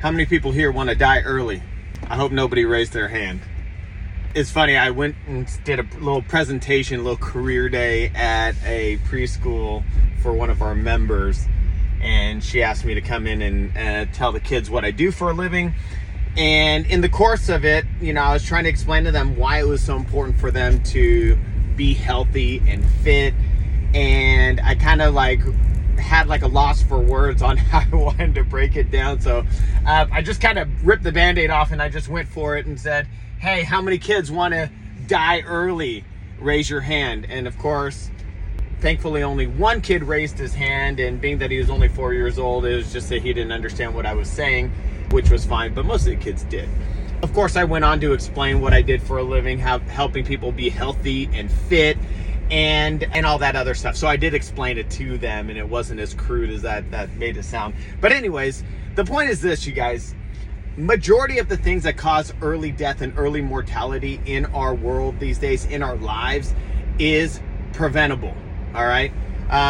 How many people here want to die early? I hope nobody raised their hand. It's funny, I went and did a little presentation, a little career day at a preschool for one of our members, and she asked me to come in and tell the kids what I do for a living. And in the course of it, I was trying to explain to them why it was so important for them to be healthy and fit, and I kind of had a loss for words on how I wanted to break it down. So I just kind of ripped the Band-Aid off and I just went for it and said, hey, how many kids want to die early? Raise your hand. And of course, thankfully only one kid raised his hand, and being that he was only 4 years old, it was just that he didn't understand what I was saying, which was fine, but most of the kids did. Of course, I went on to explain what I did for a living, helping people be healthy and fit, and all that other stuff. So I did explain it to them, and it wasn't as crude as that made it sound. But anyways, the point is this, you guys. Majority of the things that cause early death and early mortality in our world these days, in our lives, is preventable. All right.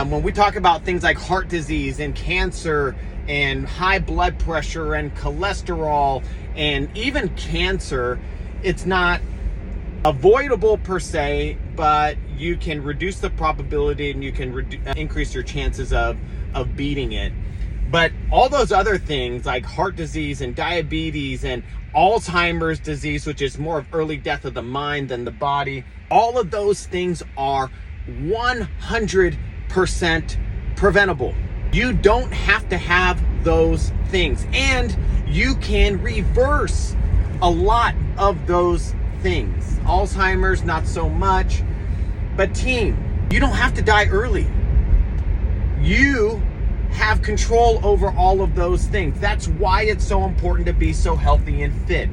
When we talk about things like heart disease and cancer and high blood pressure and cholesterol and even cancer, it's not avoidable per se, but you can reduce the probability and you can increase your chances of beating it. But all those other things like heart disease and diabetes and Alzheimer's disease, which is more of early death of the mind than the body, all of those things are 100% preventable. You don't have to have those things, and you can reverse a lot of those things. Alzheimer's, not so much, but team, you don't have to die early. You have control over all of those things. That's why it's so important to be so healthy and fit.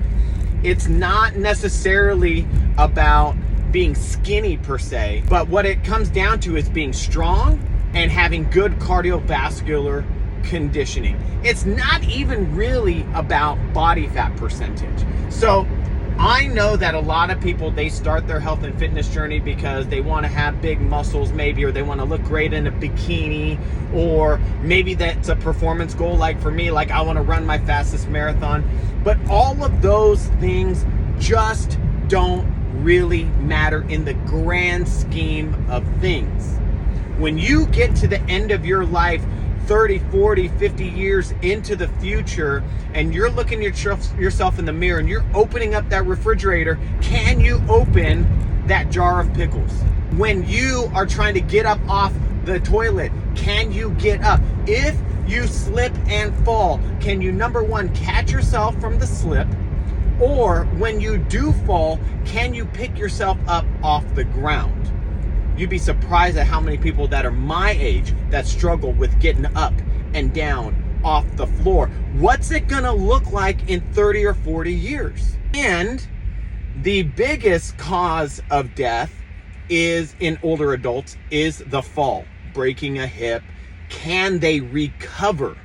It's not necessarily about being skinny per se, but what it comes down to is being strong and having good cardiovascular conditioning. It's not even really about body fat percentage. So I know that a lot of people, they start their health and fitness journey because they want to have big muscles maybe, or they want to look great in a bikini, or maybe that's a performance goal like for me, like I want to run my fastest marathon. But all of those things just don't really matter in the grand scheme of things. When you get to the end of your life, 30, 40, 50 years into the future, and you're looking at yourself in the mirror and you're opening up that refrigerator, can you open that jar of pickles? When you are trying to get up off the toilet, can you get up? If you slip and fall, can you, number one, catch yourself from the slip? Or when you do fall, can you pick yourself up off the ground? You'd be surprised at how many people that are my age that struggle with getting up and down off the floor. What's it gonna look like in 30 or 40 years? And the biggest cause of death is in older adults is the fall, breaking a hip. Can they recover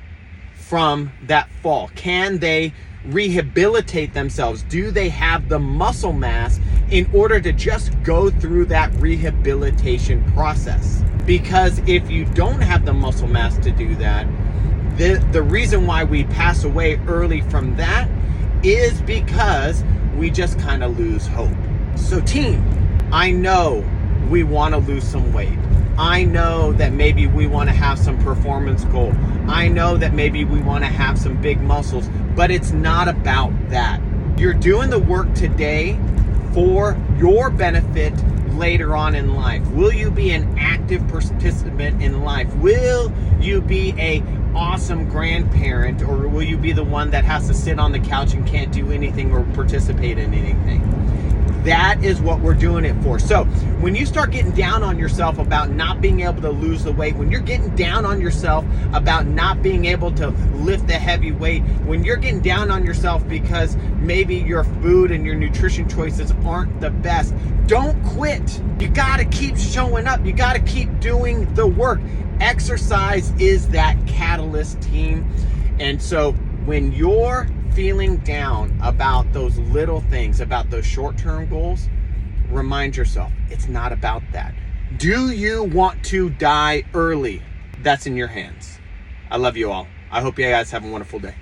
from that fall? Can they rehabilitate themselves? Do they have the muscle mass in order to just go through that rehabilitation process? Because if you don't have the muscle mass to do that, the reason why we pass away early from that is because we just kind of lose hope. So team, I know we want to lose some weight. I know that maybe we want to have some performance goal. I know that maybe we want to have some big muscles, but it's not about that. You're doing the work today for your benefit later on in life. Will you be an active participant in life? Will you be a awesome grandparent, or will you be the one that has to sit on the couch and can't do anything or participate in anything? That is what we're doing it for. So when you start getting down on yourself about not being able to lose the weight, when you're getting down on yourself about not being able to lift the heavy weight, when you're getting down on yourself because maybe your food and your nutrition choices aren't the best, don't quit. You gotta keep showing up. You gotta keep doing the work. Exercise is that catalyst, team. And so when you're feeling down about those little things, about those short-term goals, remind yourself, it's not about that. Do you want to die early? That's in your hands. I love you all. I hope you guys have a wonderful day.